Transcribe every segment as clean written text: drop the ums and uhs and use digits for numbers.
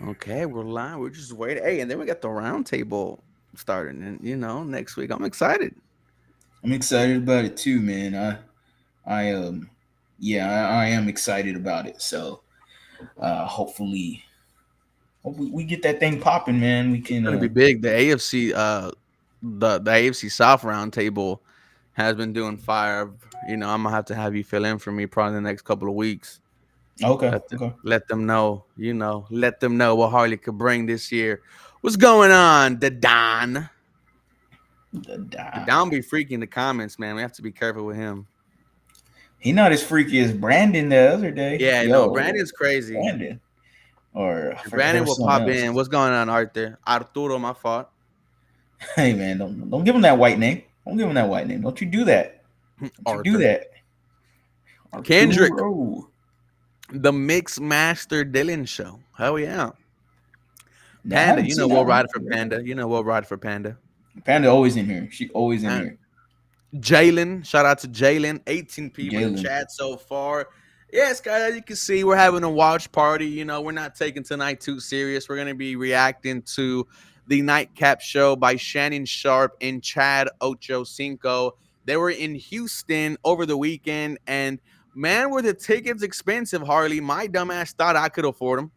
Okay, we're live. We're just waiting. Hey, and then we got the round table starting, and next week I'm excited. I'm excited about it too, man. I yeah, I am excited about it. So hopefully, we get that thing popping, man. We It's can. gonna be big. The AFC, the AFC South round table has been doing fire. I'm gonna have to have you fill in for me probably in the next couple of weeks. Okay, Let them, okay. let them know. Let them know what Harley could bring this year. What's going on, the Don? The Don be freaking the comments, man. We have to be careful with him. He not as freaky as Brandon the other day. Yeah, no, Yo, Brandon's crazy. Brandon, or I And forgot there Brandon was will someone pop else. in. What's going on, Arthur? Arturo, my fault. Hey, man, don't give him that white name. Don't give him that white name. Don't you do that. Don't you do Arthur. that, Kendrick, Arturo. the Mix Master Dylan show. Hell yeah. No, I Panda, haven't seen we'll that ride one. for Panda. We'll ride for Panda. Panda always in here. She always in And here. Jalen, shout out to Jalen. 18 people in the Jalen. chat so far. Yes, guys, as you can see, we're having a watch party. We're not taking tonight too serious. We're going to be reacting to the Nightcap show by Shannon Sharp and Chad Ochocinco. They were in Houston over the weekend, and man, were the tickets expensive, Harley. My dumbass thought I could afford them,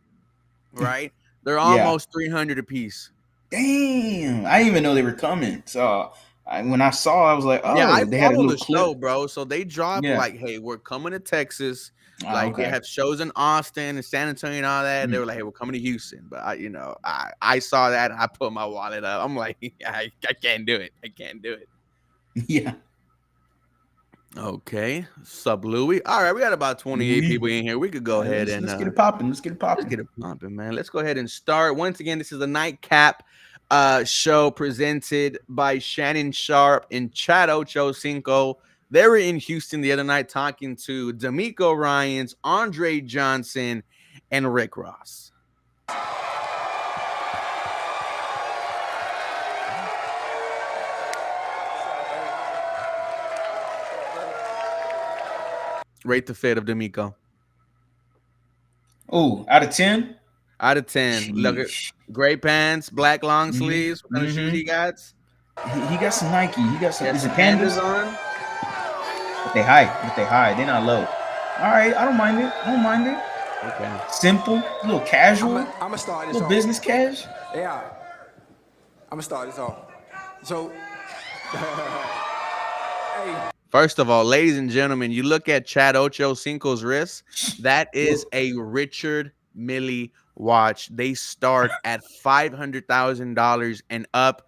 right? They're Yeah. almost 300 a piece. Damn, I didn't even know they were coming. So when I saw, I was like, Yeah, I oh, they had a follow little the clip. show, bro. So they drop Yeah. like, hey, we're coming to Texas. Ah, Like they okay. have shows in Austin and San Antonio and all that. And they Mm. were like, hey, we're coming to Houston. But I saw that and I put my wallet up. I'm like, I can't do it. I can't do it. Yeah. Okay. Sub Louis. All right, we got about 28 Louis. people in here. We could go ahead Let's and let's get it popping. Let's get it let's popping. get it pumping, man. Let's go ahead and start. Once again, this is the Nightcap show presented by Shannon Sharp and Chad Ocho Cinco. They were in Houston the other night talking to D'Amico Ryans, Andre Johnson, and Rick Ross. Rate the fit of D'Amico. Oh, out of 10? Out of 10. Look at Sheesh. gray pants, black long Mm-hmm. sleeves. What kind of shoes Mm-hmm. he got? He got some Nike. He got He some. has Is it some pandas pandas? on. But they high. But they high. They're not low. All right. I don't mind it. I don't mind it. Okay. Simple. A little casual. I'm gonna start A this little off. business cash. Yeah, I'm gonna start this off. So, hey, First of all, ladies and gentlemen, you look at Chad Ocho Cinco's wrist. That is a Richard Mille watch. They start at $500,000 and up.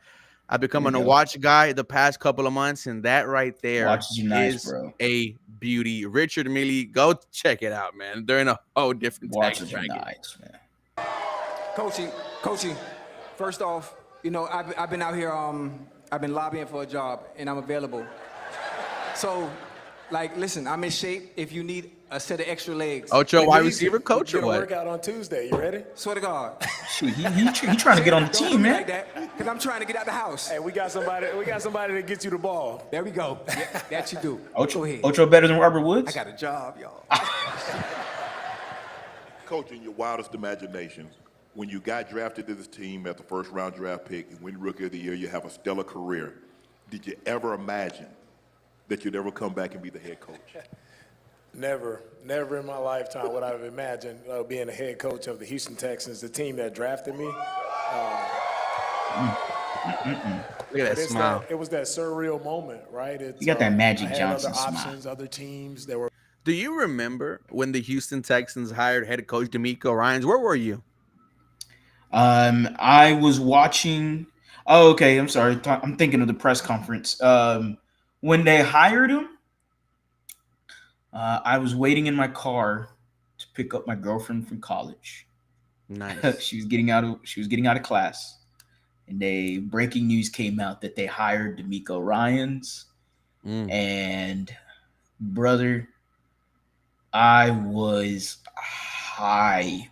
I've There become we a go. watch guy the past couple of months, and that right there Watches are nice, is bro. a beauty. Richard Mille, go check it out, man. They're in a whole different tax Watches are bracket. nice, man. coaching. First off, I've been out here. I've been lobbying for a job, and I'm available. So, listen, I'm in shape. If you need a set of extra legs, Ocho, wide Please, receiver coach or get a what? workout on Tuesday. You ready? swear to God. Shoot, he trying to get on the Don't do team, me man. like that, because I'm trying to get out the house. Hey, we got somebody. We got somebody that gets you the ball. There we go. Yeah, that you do. Ocho, Go ahead. Ocho better than Robert Woods? I got a job, y'all. Coach, in your wildest imaginations, when you got drafted to this team at the first round draft pick and win Rookie of the Year, you have a stellar career. Did you ever imagine that you'd ever come back and be the head coach? Never in my lifetime would I have imagined being the head coach of the Houston Texans, the team that drafted me. Look at that It's smile. it was that surreal moment, right? It's, You got that Magic I had Johnson other smile. options, other teams that were. Do you remember when the Houston Texans hired head coach D'Amico Ryans? Where were you? I was watching. Oh, okay. I'm sorry. I'm thinking of the press conference. When they hired him, I was waiting in my car to pick up my girlfriend from college. Nice. She was getting out of class, and breaking news came out that they hired D'Amico Ryans. Mm. And brother, I was hyped.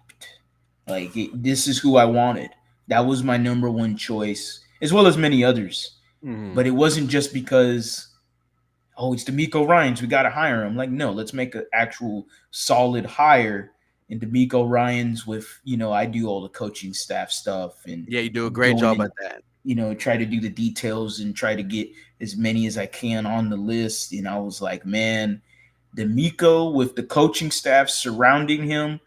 Like this is who I wanted. That was my number one choice, as well as many others. Mhm. But it wasn't just because, oh, it's D'Amico Ryans, we got to hire him. Like, no, let's make an actual solid hire and D'Amico Ryans with, I do all the coaching staff stuff and Yeah, you do a great going job and, at that. try to do the details and try to get as many as I can on the list. And I was like, man, D'Amico with the coaching staff surrounding him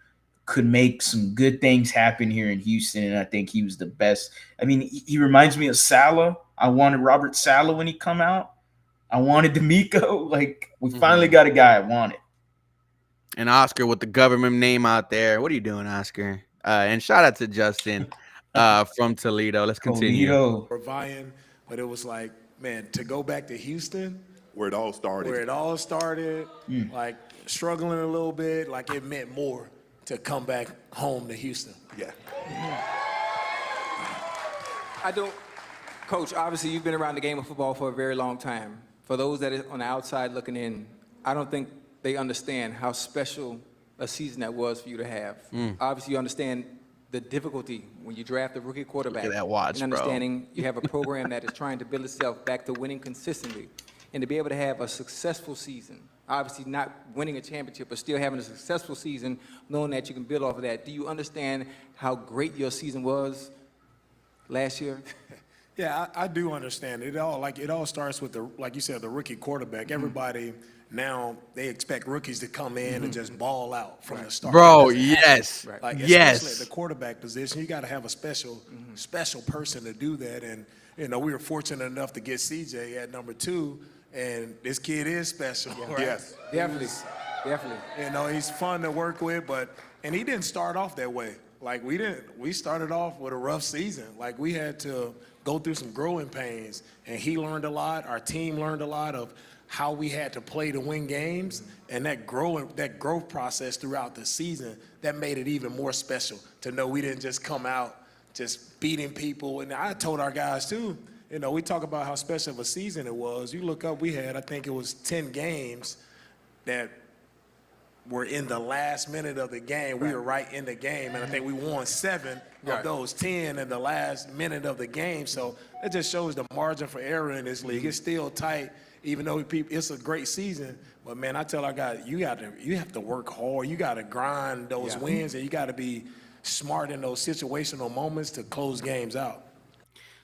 could make some good things happen here in Houston. And I think he was the best. I mean, he reminds me of Saleh. I wanted Robert Saleh when he come out. I wanted D'Amico. Like, we finally got a guy I wanted. And Oscar with the government name out there. What are you doing, Oscar? And shout out to Justin from Toledo. Let's continue. Toledo. We're vying, but it was like, man, to go back to Houston, Where it all started. like struggling a little bit, like it meant more to come back home to Houston. Yeah. I don't, Coach, obviously you've been around the game of football for a very long time. For those that are on the outside looking in, I don't think they understand how special a season that was for you to have. Obviously you understand the difficulty when you draft a rookie quarterback. Look at that watch, and bro. understanding you have a program that is trying to build itself back to winning consistently. And to be able to have a successful season, obviously not winning a championship, but still having a successful season, knowing that you can build off of that. Do you understand how great your season was last year? Yeah, I do understand it all. Like it all starts with like you said, the rookie quarterback. Everybody now they expect rookies to come in and just ball out from the start. Bro, That doesn't yes. happen. Like Yes. especially at the quarterback position, you got to have a special person to do that. And we were fortunate enough to get CJ at number 2, and this kid is special. Right? Yes. Definitely. He's fun to work with, and he didn't start off that way. Like we started off with a rough season. Like we had to go through some growing pains, and he learned a lot. Our team learned a lot of how we had to play to win games, and that growth process throughout the season, that made it even more special to know we didn't just come out just beating people. And I told our guys too, we talk about how special of a season it was. You look up, we had, I think it was 10 games that were in the last minute of the game. We were right in the game, and I think we won 7 of those 10 in the last minute of the game. So that just shows the margin for error in this league. It's still tight, even though it's a great season. But man, I tell our guys, you have to work hard. You got to grind those wins, and you got to be smart in those situational moments to close games out.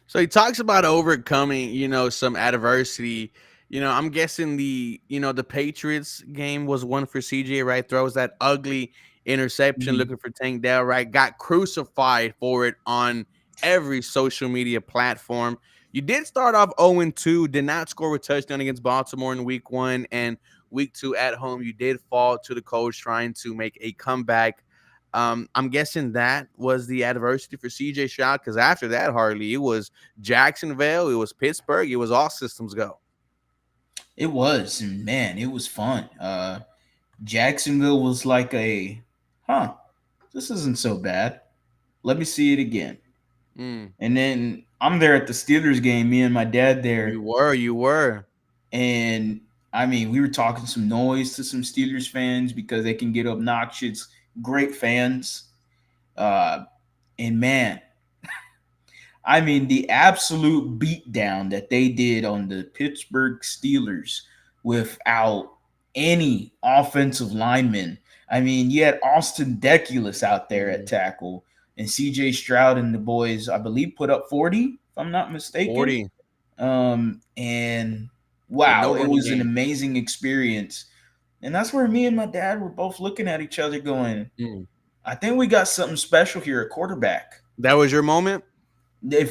So he talks about overcoming, some adversity. I'm guessing the Patriots game was one for CJ, right? Throws that ugly interception looking for Tank Dell, right? Got crucified for it on every social media platform. You did start off 0-2, did not score a touchdown against Baltimore in week 1, and week 2 at home, you did fall to the coach trying to make a comeback. I'm guessing that was the adversity for CJ Stroud, because after that, Harley, it was Jacksonville, it was Pittsburgh, it was all systems go. It was, and man, it was fun. Jacksonville was like this isn't so bad. Let me see it again. And then I'm there at the Steelers game, me and my dad there. You were. And I mean, we were talking some noise to some Steelers fans because they can get obnoxious. Great fans. And man, I mean, the absolute beatdown that they did on the Pittsburgh Steelers without any offensive linemen. I mean, you had Austin Deculus out there at tackle, and CJ Stroud and the boys, I believe, put up 40, if I'm not mistaken. 40. And wow, it was an amazing experience. And that's where me and my dad were both looking at each other going, I think we got something special here at quarterback. That was your moment?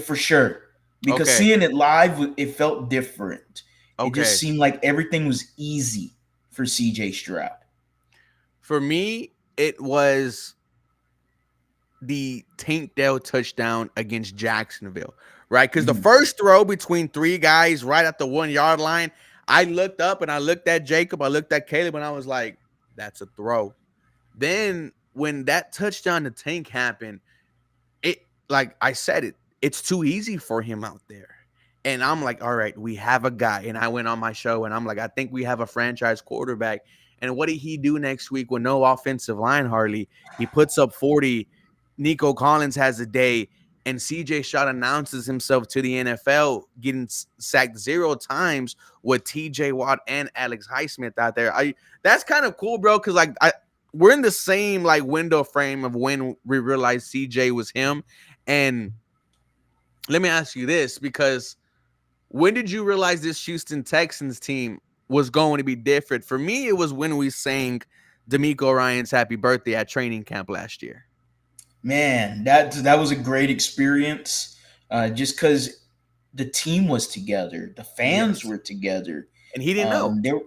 For sure. Because seeing it live, it felt different. It just seemed like everything was easy for CJ Stroud. For me, it was the Tank Dell touchdown against Jacksonville, right? Because the first throw between 3 guys right at the 1-yard line, I looked up and I looked at Jacob, I looked at Caleb, and I was like, that's a throw. Then when that touchdown to Tank happened, like I said, it's too easy for him out there. And I'm like, all right, we have a guy. And I went on my show and I'm like, I think we have a franchise quarterback. And what did he do next week with no offensive line, Harley? He puts up 40. Nico Collins has a day. And CJ Stroud announces himself to the NFL, getting sacked 0 times with TJ Watt and Alex Highsmith out there. That's kind of cool, bro, because we're in the same like window frame of when we realized CJ was him. And let me ask you this, because when did you realize this Houston Texans team was going to be different? For me, it was when we sang D'Amico Ryan's Happy Birthday at training camp last year. Man, that was a great experience. Just because the team was together, the fans Yes. were together. And he didn't know. There,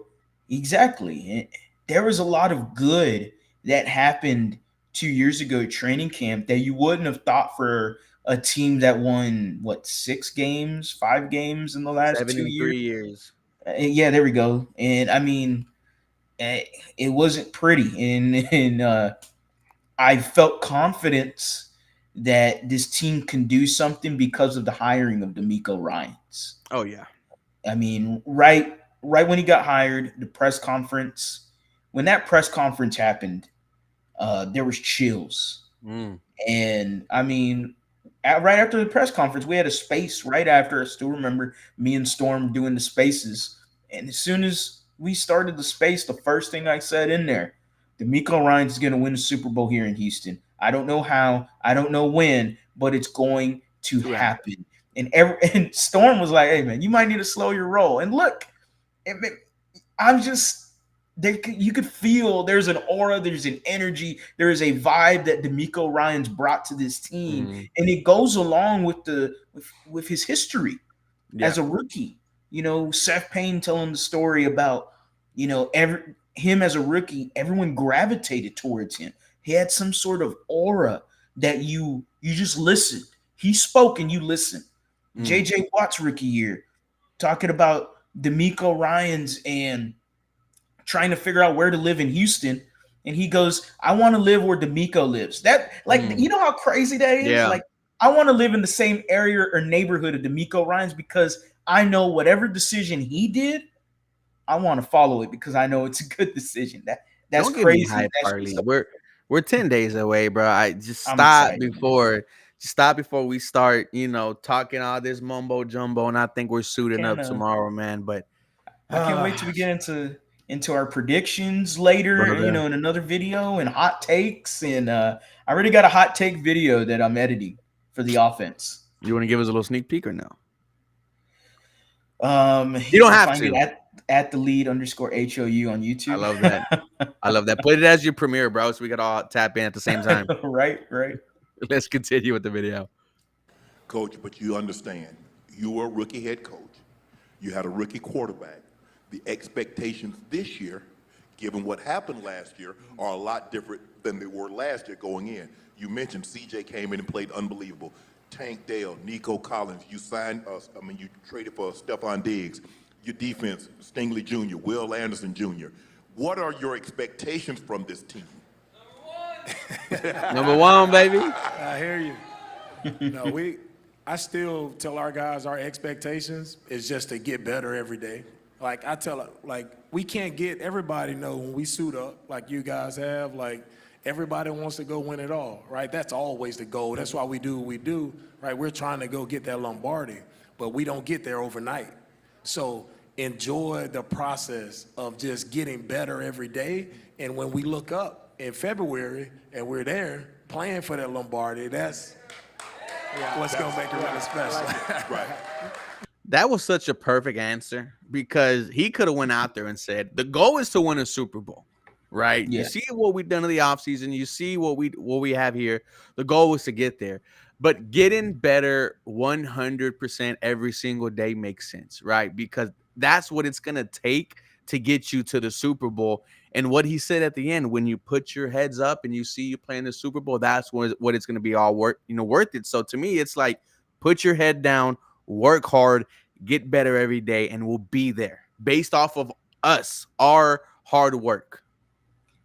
exactly. There was a lot of good that happened 2 years ago at training camp that you wouldn't have thought for a team that won what 6 games, 5 games in the last 7 2 in years. 3 years. Yeah, there we go. And I mean, it wasn't pretty, and I felt confidence that this team can do something because of the hiring of D'Amico Ryans. Oh yeah. I mean, right when he got hired, the press conference, when that press conference happened, there was chills. Mm. And I mean, right after the press conference, we had a space right after. I still remember me and Storm doing the spaces. And as soon as we started the space, the first thing I said in there, D'Amico Ryans is going to win the Super Bowl here in Houston. I don't know how, I don't know when, but it's going to happen. And Storm was like, "Hey man, you might need to slow your roll." And look, I'm just you could feel there's an aura, there's an energy, there is a vibe that D'Amico Ryans brought to this team, and it goes along with his history as a rookie. You know, Seth Payne telling the story about him as a rookie, everyone gravitated towards him. He had some sort of aura that you just listened. He spoke and you listened. JJ Watt's rookie year, talking about D'Amico Ryans and trying to figure out where to live in Houston. And he goes, "I want to live where D'Amico lives." That, like, you know how crazy that is? Yeah. Like, I want to live in the same area or neighborhood of D'Amico Ryans because I know whatever decision he did, I want to follow it because I know it's a good decision. That's Don't get me crazy. hyped, That's Harley. just, We're 10 days away, bro. I just I'm stop excited, man. before we start, talking all this mumbo jumbo, and I think we're suiting up Can, tomorrow, man. But I can't wait till we get into our predictions later, brother, in another video and hot takes. And I already got a hot take video that I'm editing for the offense. you want to give us a little sneak peek or no? You don't have find to. it at the lead _HOU on YouTube. I love that. I love that. Put it as your premiere, bro, so we could all tap in at the same time. right. Let's continue with the video. Coach, but you understand, you were a rookie head coach. You had a rookie quarterback. The expectations this year, given what happened last year, are a lot different than they were last year going in. You mentioned CJ came in and played unbelievable. Tank Dell, Nico Collins, you you traded for Stephon Diggs. Your defense, Stingley Jr., Will Anderson Jr. What are your expectations from this team? Number one, baby. I hear you. No, I still tell our guys our expectations is just to get better every day. Like I tell, like we can't get everybody know when we suit up like you guys have. Like everybody wants to go win it all, right? That's always the goal. That's why we do what we do, right? We're trying to go get that Lombardi, but we don't get there overnight. So enjoy the process of just getting better every day. And when we look up in February and we're there playing for that Lombardi, that's what's going to make it really special. Right. That was such a perfect answer because he could have went out there and said, the goal is to win a Super Bowl, right? Yeah. You see what we've done in the offseason. You see what we have here. The goal was to get there. But getting better 100% every single day makes sense, right? Because that's what it's going to take to get you to the Super Bowl. And what he said at the end, when you put your heads up and you see you playing the Super Bowl, that's what it's going to be all worth it. So to me, it's like, put your head down, work hard, get better every day, and we'll be there based off of us, our hard work.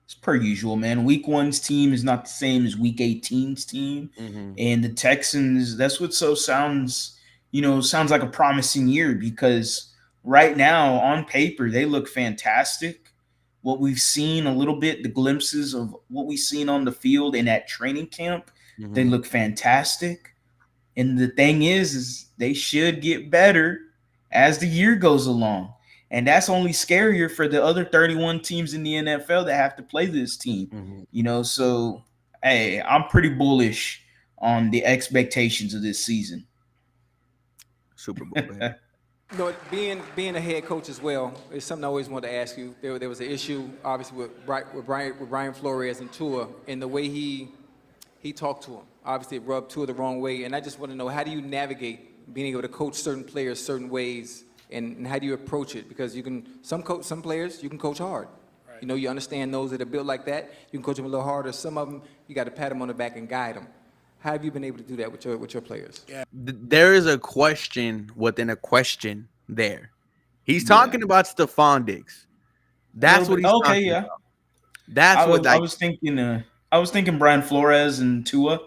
It's per usual, man. Week 1's team is not the same as Week 18's team. And the Texans, that's what sounds like a promising year because right now on paper, they look fantastic. What we've seen a little bit, the glimpses of what we've seen on the field and at training camp, they look fantastic. And the thing is they should get better as the year goes along. And that's only scarier for the other 31 teams in the NFL that have to play this team. Mhm. So hey, I'm pretty bullish on the expectations of this season. Super Bowl, baby. Being a head coach as well is something I always wanted to ask you. There was an issue, obviously, with Brian Flores and Tua, and the way he talked to him. Obviously, it rubbed Tua the wrong way, and I just want to know, how do you navigate being able to coach certain players certain ways, and how do you approach it? Because you can some players you can coach hard. Right. You understand those that are built like that. You can coach them a little harder. Some of them you got to pat them on the back and guide them. How have you been able to do that with your players? Yeah. There is a question within a question there. He's Yeah. talking about Stephon Diggs. That's what he's Okay, talking yeah. about. That's what I was thinking Brian Flores and Tua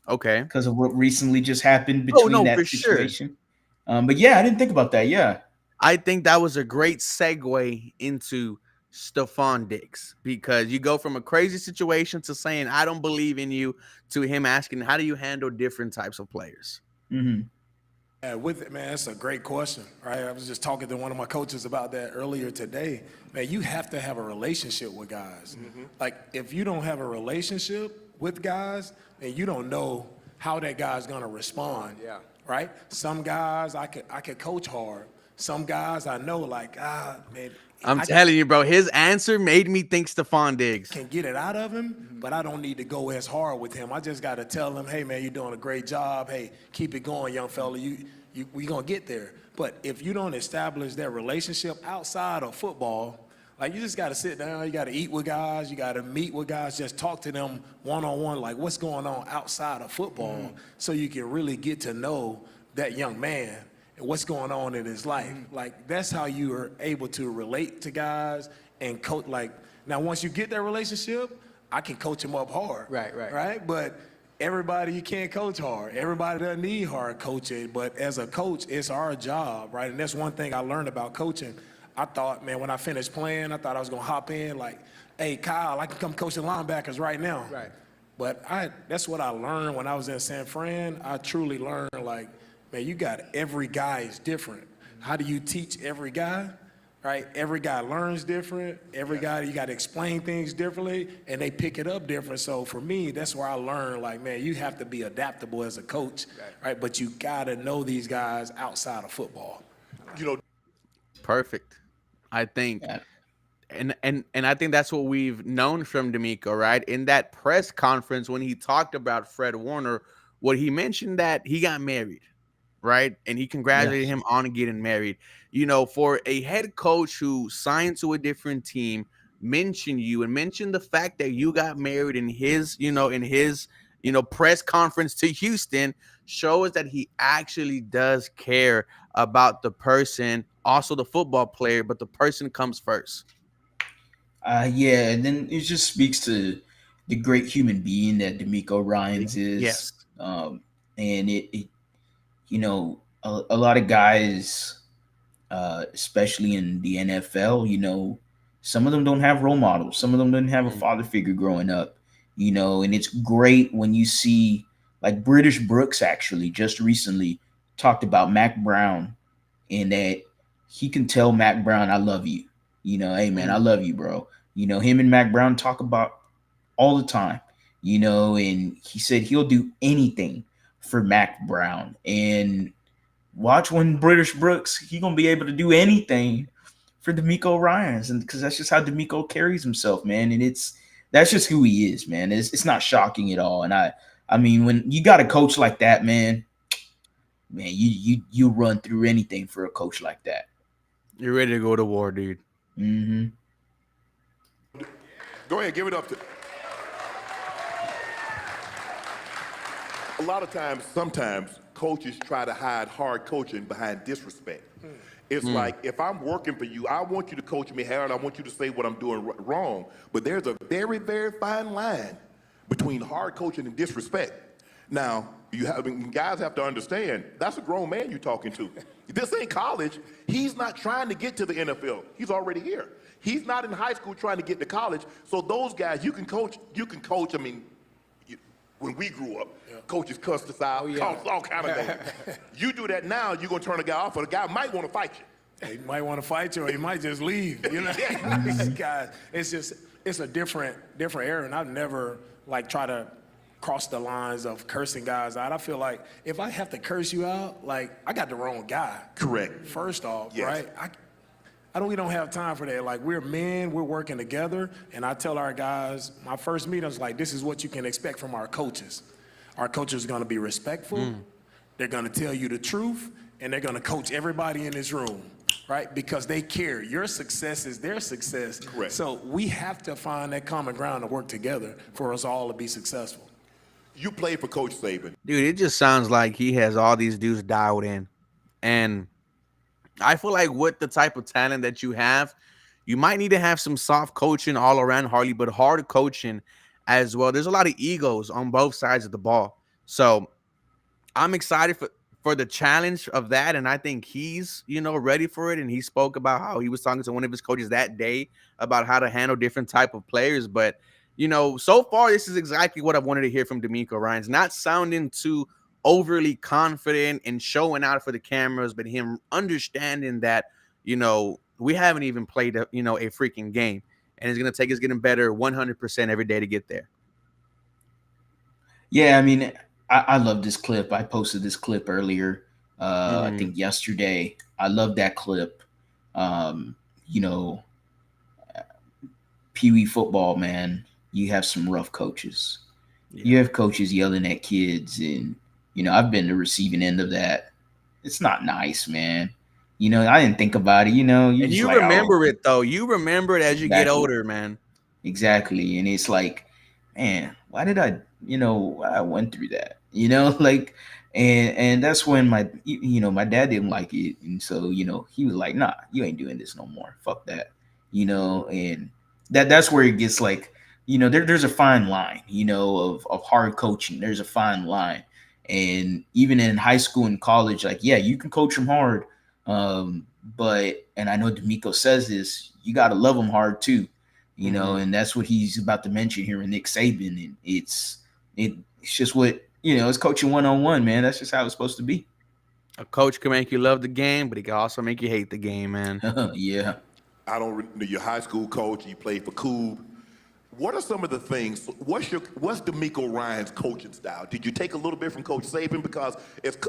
okay. because of what recently just happened Oh between no, for that sure. situation. But yeah, I didn't think about that. Yeah. I think that was a great segue into Stephon Diggs, because you go from a crazy situation to saying I don't believe in you to him asking how do you handle different types of players. Mm-hmm. Yeah, with it, man, that's a great question, right? I was just talking to one of my coaches about that earlier today. Man, you have to have a relationship with guys. Like, if you don't have a relationship with guys, then you don't know how that guy's gonna respond. Yeah. Right? Some guys I could coach hard. Some guys I know, like, man, I'm I telling you, bro, his answer made me think Stephon Diggs. can get it out of him, but I don't need to go as hard with him. I just got to tell him, hey, man, you're doing a great job. Hey, keep it going, young fella. We going to get there. But if you don't establish that relationship outside of football, like, you just got to sit down. You got to eat with guys. You got to meet with guys. Just talk to them one-on-one, like what's going on outside of football, so you can really get to know that young man and what's going on in his life. Like, that's how you are able to relate to guys and coach. Like, now once you get that relationship, I can coach them up hard. Right? But everybody, you can't coach hard. Everybody doesn't need hard coaching. But as a coach, it's our job, right? And that's one thing I learned about coaching. I thought, man, when I finished playing, I thought I was going to hop in like, hey, Kyle, I can come coach the linebackers right now. Right. But that's what I learned when I was in San Fran. I truly learned, like, man, you got every guy is different. How do you teach every guy, right? Every guy learns different. Every guy, you got to explain things differently, and they pick it up different. So for me, that's where I learned, like, man, you have to be adaptable as a coach, right? But you got to know these guys outside of football. Perfect. I think. Yeah. And I think that's what we've known from D'Amico, right? In that press conference when he talked about Fred Warner, what he mentioned that he got married, right? And he congratulated him on getting married. For a head coach who signed to a different team, mention you and mention the fact that you got married in his press conference to Houston, shows that he actually does care about the person, also the football player, but the person comes first. Yeah, and then it just speaks to the great human being that D'Amico Ryans is. Yes. And a lot of guys, especially in the NFL, some of them don't have role models. Some of them didn't have a father figure growing up, and it's great when you see, like, British Brooks actually just recently talked about Mac Brown, and that he can tell Mac Brown, I love you. Hey, man, I love you, bro. Him and Mac Brown talk about all the time, and he said he'll do anything for Mac Brown. And watch when British Brooks, he going to be able to do anything for D'Amico Ryans, and because that's just how D'Amico carries himself, man. And that's just who he is, man. It's not shocking at all. And I mean, when you got a coach like that, man, you run through anything for a coach like that. You're ready to go to war, dude. Mm-hmm. Go ahead, give it up to. A lot of times, sometimes coaches try to hide hard coaching behind disrespect. It's like, if I'm working for you, I want you to coach me hard. I want you to say what I'm doing wrong. But there's a very, very fine line between hard coaching and disrespect. Now, guys have to understand, that's a grown man you're talking to. This ain't college. He's not trying to get to the NFL. He's already here. He's not in high school trying to get to college. So those guys, you can coach. I mean, when we grew up, coaches cussed us out, called us all kind of things. You do that now, you're going to turn a guy off, or the guy might want to fight you. He might want to fight you, or he might just leave. You know, these guys. It's a different era, and I've never like try to cross the lines of cursing guys out. I feel like if I have to curse you out, like I got the wrong guy. Correct. First off, Yes. right? We don't have time for that. Like we're men, we're working together, and I tell our guys, my first meeting was like, this is what you can expect from our coaches. Our coaches are going to be respectful. They're going to tell you the truth, and they're going to coach everybody in this room, right? Because they care. Your success is their success. Correct. So we have to find that common ground to work together for us all to be successful. You played for Coach Saban. Dude, it just sounds like he has all these dudes dialed in. And I feel like with the type of talent that you have, you might need to have some soft coaching all around Harley, but hard coaching as well. There's a lot of egos on both sides of the ball. So I'm excited for the challenge of that. And I think he's, ready for it. And he spoke about how he was talking to one of his coaches that day about how to handle different type of players. But, so far, this is exactly what I wanted to hear from D'Amico Ryans. Not sounding too overly confident and showing out for the cameras, but him understanding that, we haven't even played a freaking game. And it's going to take us getting better 100% every day to get there. Yeah, I mean, I love this clip. I posted this clip earlier, I think yesterday. I love that clip. Pee Wee football, man, you have some rough coaches. Yeah. You have coaches yelling at kids, and, I've been the receiving end of that. It's not nice, man. I didn't think about it, And you like, remember it, though. You remember it as you get older, man. Exactly. And it's like, man, why did I went through that, and that's when my dad didn't like it. And so, he was like, nah, you ain't doing this no more. Fuck that, and that's where it gets like, there's a fine line, of hard coaching. There's a fine line. And even in high school and college, like, yeah, you can coach them hard. But, and I know D'Amico says this, you got to love them hard too, and that's what he's about to mention here with Nick Saban. And it's just what, it's coaching one-on-one, man. That's just how it's supposed to be. A coach can make you love the game, but he can also make you hate the game, man. Yeah. I don't know your high school coach. You played for Coob. What are some of the things? What's D'Amico Ryans' coaching style? Did you take a little bit from Coach Saban? Because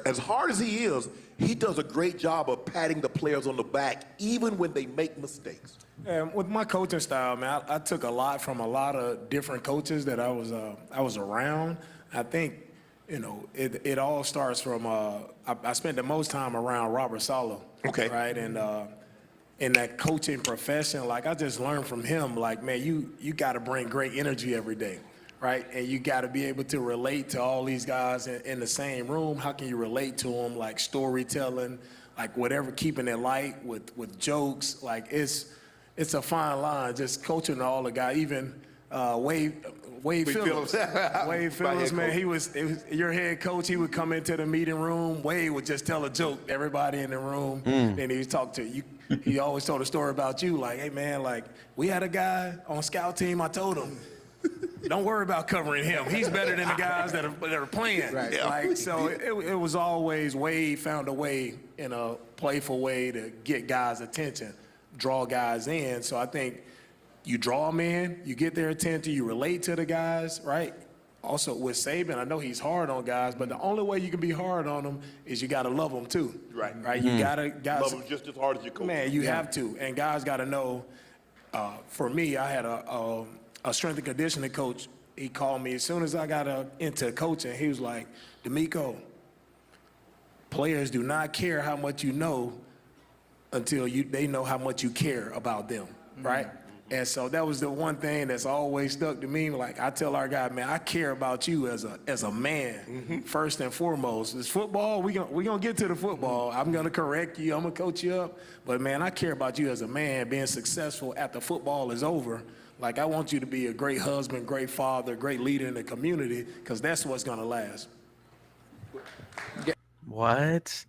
as hard as he is, he does a great job of patting the players on the back, even when they make mistakes. And with my coaching style, man, I took a lot from a lot of different coaches that I was around. I think, it all starts from I spent the most time around Robert Saleh. Okay. Right, and in that coaching profession, like I just learned from him, like, man, you got to bring great energy every day, right? And you got to be able to relate to all these guys in the same room. How can you relate to them? Like storytelling, like whatever, keeping it light with jokes. Like it's a fine line. Just coaching all the guys, even Wade Phillips. Wade Phillips, man, he was your head coach. He would come into the meeting room. Wade would just tell a joke to everybody in the room, and he would talk to you. He always told a story about you, like, hey, man, like, we had a guy on scout team. I told him, don't worry about covering him. He's better than the guys that are playing. Right. Yeah. Like, so it was always Wade found a way in a playful way to get guys' attention, draw guys in. So I think you draw them in, you get their attention, you relate to the guys, right? Also with Saban, I know he's hard on guys, but the only way you can be hard on them is you got to love them too. Right. Right. You gotta Love them just as hard as you coach. Man, you have to, and guys got to know. For me, I had a strength and conditioning coach. He called me as soon as I got into coaching. He was like, D'Amico, players do not care how much you know until they know how much you care about them, right? And so that was the one thing that's always stuck to me. Like I tell our guy, man, I care about you as a man, first and foremost. It's football. We gonna get to the football. I'm gonna correct you. I'm gonna coach you up. But man, I care about you as a man being successful after football is over. Like I want you to be a great husband, great father, great leader in the community, because that's what's gonna last. What?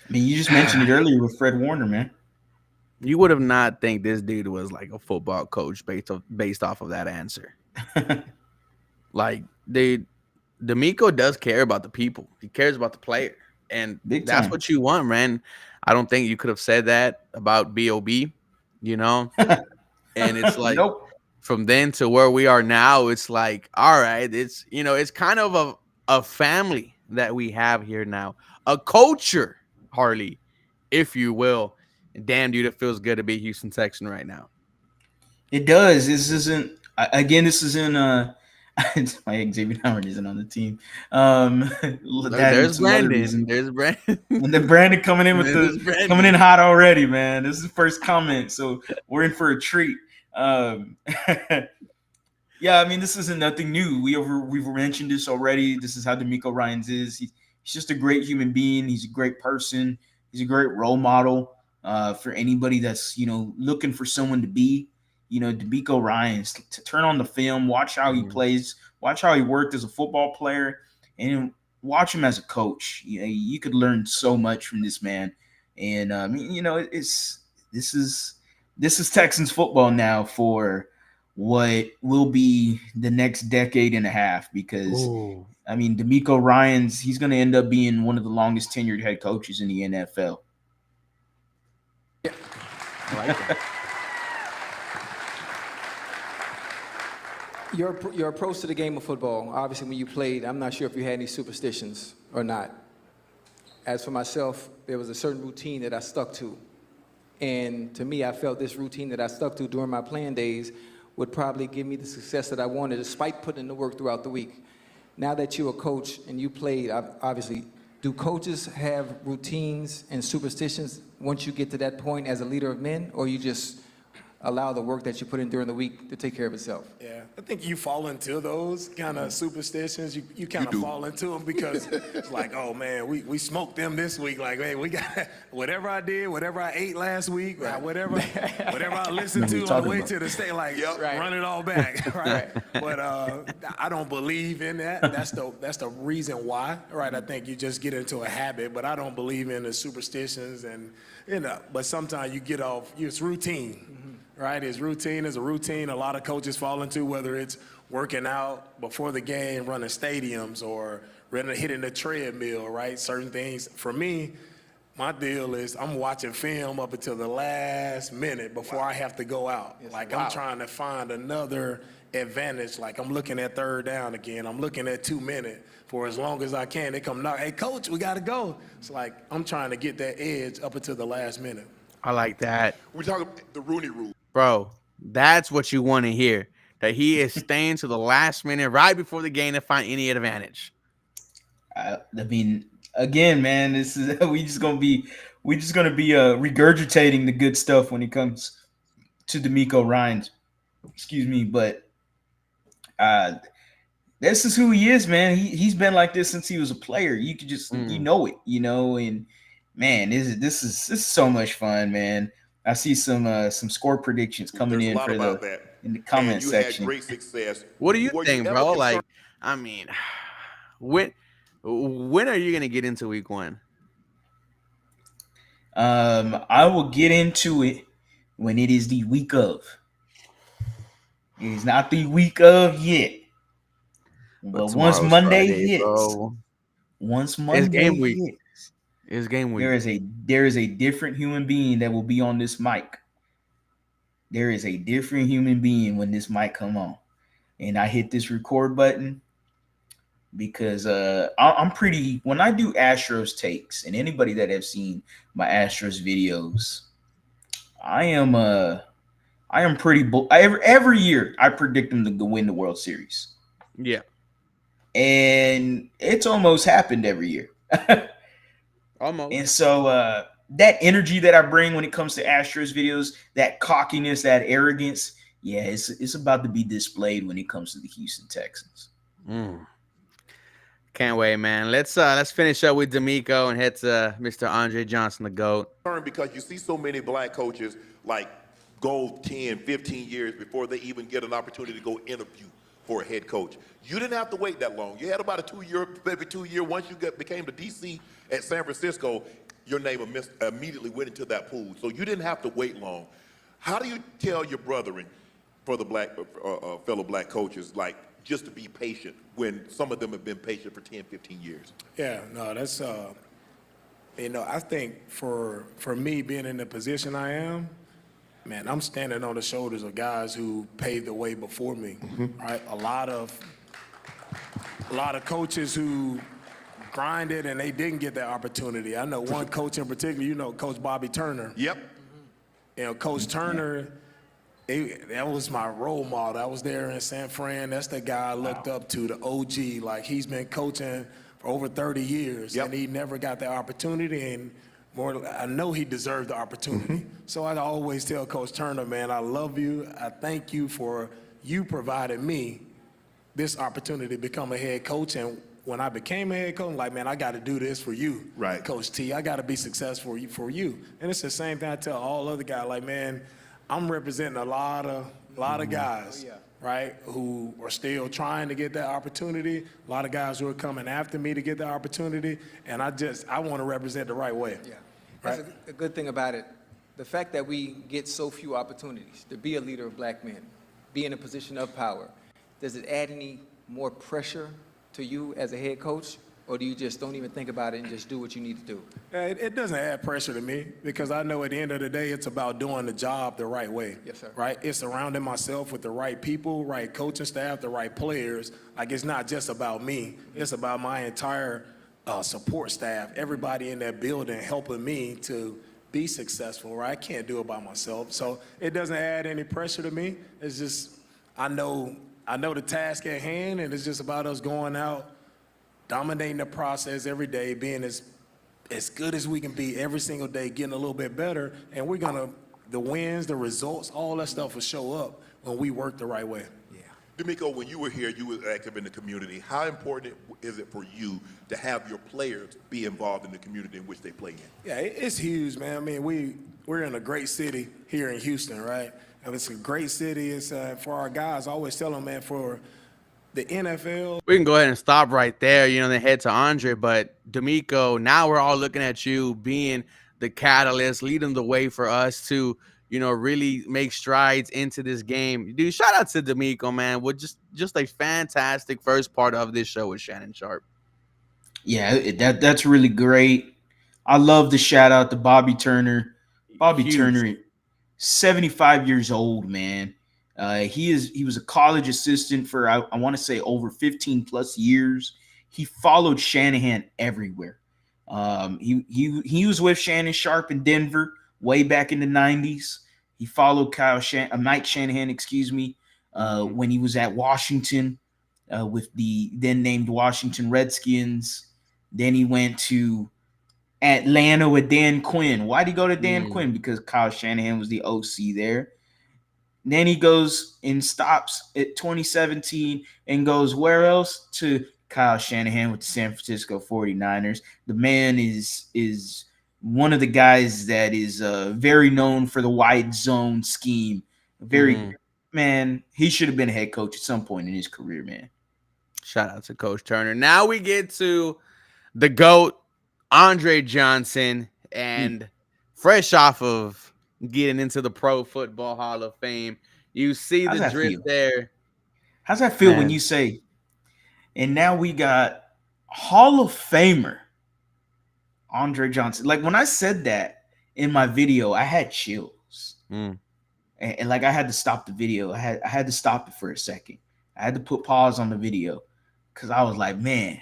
I mean, you just mentioned it earlier with Fred Warner, man. You would have not think this dude was like a football coach based off of that answer. Like, D'Amico does care about the people. He cares about the player. And that's what you want, man. I don't think you could have said that about Bob. You know, and it's like Nope. from then to where we are now, it's like, all right, it's it's kind of a family that we have here now, a culture, Harley, if you will. And damn, dude, it feels good to be a Houston Texan right now. It does. This isn't again. This isn't. My Xavier Howard isn't on the team. That and There's some other Brandon. reasons. There's Brandon. And then Brandon coming in with There's coming in Brandon. hot already, man. This is the first comment, so we're in for a treat. Um, yeah, I mean, this isn't nothing new. We've mentioned this already. This is how D'Amico Ryans is. He's just a great human being. He's a great person. He's a great role model for anybody that's looking for someone to be. D'Amico Ryans, to turn on the film, watch how he plays, watch how he worked as a football player, and watch him as a coach. You could learn so much from this man. And this is Texans football now for what will be the next decade and a half, because Ooh, I mean, D'Amico Ryans, he's going to end up being one of the longest tenured head coaches in the NFL. I like that. Your approach to the game of football, obviously when you played, I'm not sure if you had any superstitions or not. As for myself, there was a certain routine that I stuck to. And to me, I felt this routine that I stuck to during my playing days would probably give me the success that I wanted, despite putting in the work throughout the week. Now that you're a coach and you played, obviously, do coaches have routines and superstitions once you get to that point as a leader of men, or you just allow the work that you put in during the week to take care of itself? Yeah, I think you fall into those kind of superstitions. You kind of fall into them because it's like, oh man, we smoked them this week. Like, hey, we got whatever I did, whatever I ate last week, whatever I listened to on the way to the state, like run it all back, right? But I don't believe in that. That's the reason why, right? I think you just get into a habit, but I don't believe in the superstitions and But sometimes you get off. It's routine. Right, it's routine is a routine a lot of coaches fall into, whether it's working out before the game, running stadiums, or hitting the treadmill, right? Certain things. For me, my deal is I'm watching film up until the last minute before I have to go out. I'm trying to find another advantage. Like I'm looking at third down again. I'm looking at 2 minutes for as long as I can. They come knock, hey, coach, we got to go. It's like I'm trying to get that edge up until the last minute. I like that. We're talking the Rooney Rule. Bro, that's what you want to hear. That he is staying to the last minute right before the game to find any advantage. I mean, again, man, this is we just gonna be regurgitating the good stuff when it comes to D'Amico Ryans. Excuse me, but this is who he is, man. He's been like this since he was a player. You could just you know it, and man, this is so much fun, man. I see some score predictions coming in for in the comment section. You had great success. What do you think, bro? Like, I mean, when are you gonna get into week 1? I will get into it when it is the week of. It is not the week of yet. But once Monday hits, bro. Once Monday hits, it's game week. There is a different human being that will be on this mic. There is a different human being when this mic come on, and I hit this record button because I'm pretty. When I do Astros takes, and anybody that have seen my Astros videos, I am pretty. Every year I predict them to win the World Series. Yeah, and it's almost happened every year. Almost. And so that energy that I bring when it comes to Astros videos, that cockiness, that arrogance, yeah, it's about to be displayed when it comes to the Houston Texans. Can't wait, man. Let's finish up with D'Amico and head to Mr. Andre Johnson, the GOAT. Because you see so many black coaches like go 10, 15 years before they even get an opportunity to go interview for a head coach. You didn't have to wait that long. You had about a 2 year. Once you became the DC at San Francisco, your name immediately went into that pool. So you didn't have to wait long. How do you tell your brethren, for the fellow black coaches, like just to be patient when some of them have been patient for 10, 15 years? Yeah, no, that's You know, I think for me being in the position I am, man, I'm standing on the shoulders of guys who paved the way before me. Right? A lot of coaches who grinded and they didn't get that opportunity. I know one coach in particular, you know, Coach Bobby Turner. Yep. You know, Coach Turner, that was my role model. I was there in San Fran. That's the guy I looked up to, the OG. Like, he's been coaching for over 30 years, Yep. and he never got the opportunity. And more, I know he deserved the opportunity. So I always tell Coach Turner, man, I love you. I thank you for you providing me this opportunity to become a head coach. And when I became a head coach, I'm like, man, I got to do this for you, Right. Coach T. I got to be successful for you. And it's the same thing I tell all other guys, like, man, I'm representing a lot of guys, right, who are still trying to get that opportunity. A lot of guys who are coming after me to get that opportunity, and I want to represent the right way. Yeah, that's Right. a good thing about it. The fact that we get so few opportunities to be a leader of black men, be in a position of power, does it add any more pressure to you as a head coach, or do you just don't even think about it and just do what you need to do? It doesn't add pressure to me because I know at the end of the day, it's about doing the job the right way. Yes, sir. Right? It's surrounding myself with the right people, right coaching staff, the right players. Like, it's not just about me. It's about my entire support staff, everybody in that building helping me to be successful, right? I can't do it by myself. So it doesn't add any pressure to me. It's just, I know the task at hand, and it's just about us going out, dominating the process every day, being as good as we can be every single day, getting a little bit better, and the wins, the results, all that stuff will show up when we work the right way. D'Amico, when you were here, you were active in the community. How important is it for you to have your players be involved in the community in which they play in? Yeah, it's huge, man. I mean, we're in a great city here in Houston, right? And it's a great city. It's for our guys. I always tell them, man, for the NFL. We can go ahead and stop right there, then head to Andre. But D'Amico, now we're all looking at you being the catalyst, leading the way for us to, really make strides into this game. Dude, shout out to D'Amico, man. With just a fantastic first part of this show with Shannon Sharp. Yeah, that's really great. I love the shout out to Bobby Turner. Bobby Huge. Turner, 75 years old, man. He was a college assistant for I want to say over 15 plus years. He followed Shanahan everywhere. He was with Shannon Sharp in Denver way back in the 90s. He followed Mike Shanahan, when he was at Washington with the then named Washington Redskins. Then he went to Atlanta with Dan Quinn. Why did he go to Dan Quinn? Because Kyle Shanahan was the OC there. Then he goes and stops at 2017 and goes where else? To Kyle Shanahan with the San Francisco 49ers. The man is one of the guys that is very known for the wide zone scheme. Man, he should have been a head coach at some point in his career, man. Shout out to Coach Turner. Now we get to the GOAT, Andre Johnson, and fresh off of getting into the Pro Football Hall of Fame, you see the drip there. How's that feel when you say, and now we got Hall of Famer Andre Johnson? Like, when I said that in my video, I had chills. And like, I had to stop the video. I had to stop it for a second. I had to put pause on the video because I was like, man,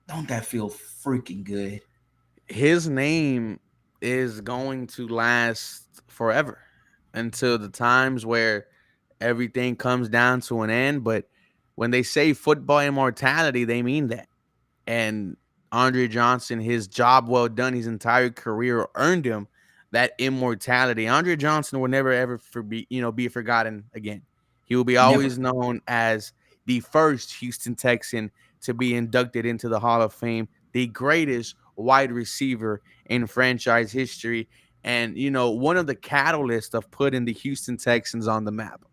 don't that feel freaking good? His name is going to last forever until the times where everything comes down to an end. But when they say football immortality, they mean that. And Andre Johnson, his job well done, his entire career earned him that immortality. Andre Johnson will never ever be forgotten again. He will be always known as the first Houston Texan to be inducted into the Hall of Fame, the greatest wide receiver in franchise history, and one of the catalysts of putting the Houston Texans on the map.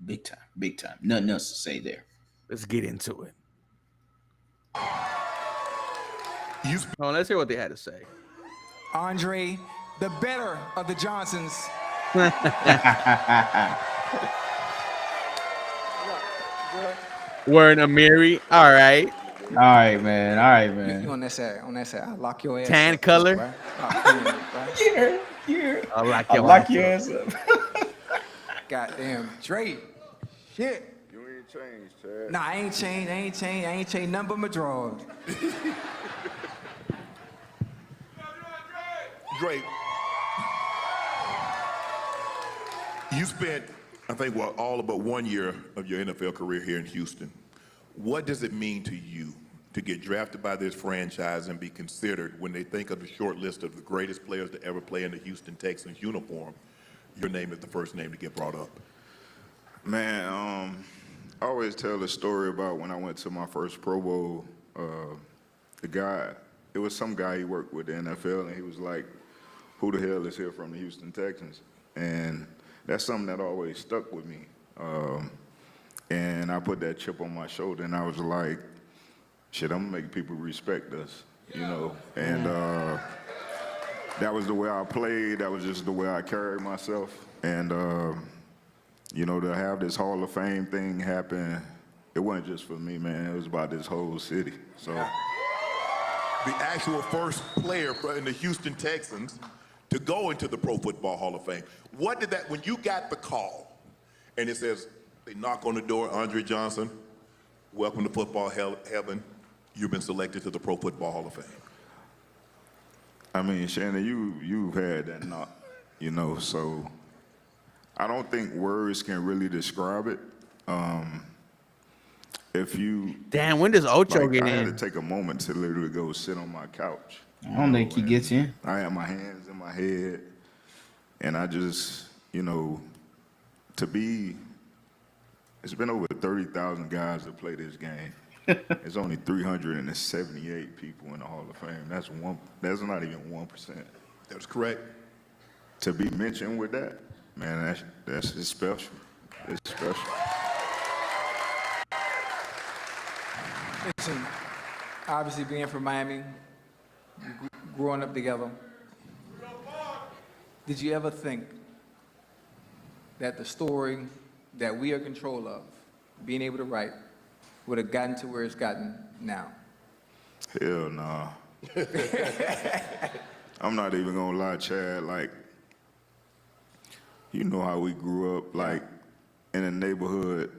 Big time. Nothing else to say there. Let's get into it. Let's hear what they had to say. Andre, the better of the Johnsons. Wearing a Amiri. All right. All right, man. All right, You man. on that side? On that side? I'll lock your ass Tan up, color? Right? Right? Yeah. I like I your lock ass your up. ass up. Goddamn, Dre. Shit. You ain't changed, Chad. Nah, I ain't changed. I ain't changed nothing but my drawers. Drake, you spent, I think, all about 1 year of your NFL career here in Houston. What does it mean to you to get drafted by this franchise and be considered, when they think of the short list of the greatest players to ever play in the Houston Texans uniform, your name is the first name to get brought up? Man, I always tell the story about when I went to my first Pro Bowl. It was some guy he worked with the NFL, and he was like, "Who the hell is here from the Houston Texans?" And that's something that always stuck with me. And I put that chip on my shoulder, and I was like, "Shit, I'm gonna make people respect us," you know. And that was the way I played. That was just the way I carried myself. And you know, to have this Hall of Fame thing happen, it wasn't just for me, man. It was about this whole city. So. The actual first player in the Houston Texans to go into the Pro Football Hall of Fame. What did that, when you got the call, and it says, they knock on the door, Andre Johnson, welcome to football heaven, you've been selected to the Pro Football Hall of Fame. I mean, Shannon, you've had that knock, you know, so I don't think words can really describe it. If you Damn, when does Ocho like, get I had in? to take a moment to literally go sit on my couch. I don't think he gets in. I had my hands in my head, and I just, you know, it's been over 30,000 guys that play this game. There's only 378 people in the Hall of Fame. That's not even 1%. That's correct. To be mentioned with that, man, that's just special. It's special. Listen, obviously being from Miami, growing up together, did you ever think that the story that we are in control of, being able to write, would have gotten to where it's gotten now? Hell nah. I'm not even gonna lie, Chad. Like, you know how we grew up, like, in a neighborhood.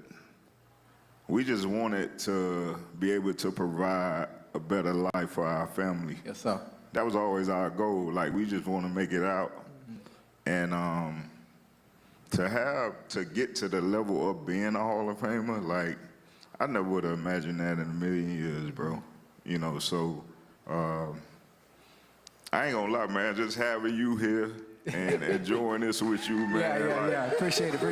We just wanted to be able to provide a better life for our family. Yes, sir. That was always our goal. Like, we just want to make it out. And to get to the level of being a Hall of Famer, like, I never would have imagined that in a million years, bro. You know, so I ain't gonna lie, man. Just having you here and enjoying this with you, man. Yeah. Appreciate it. A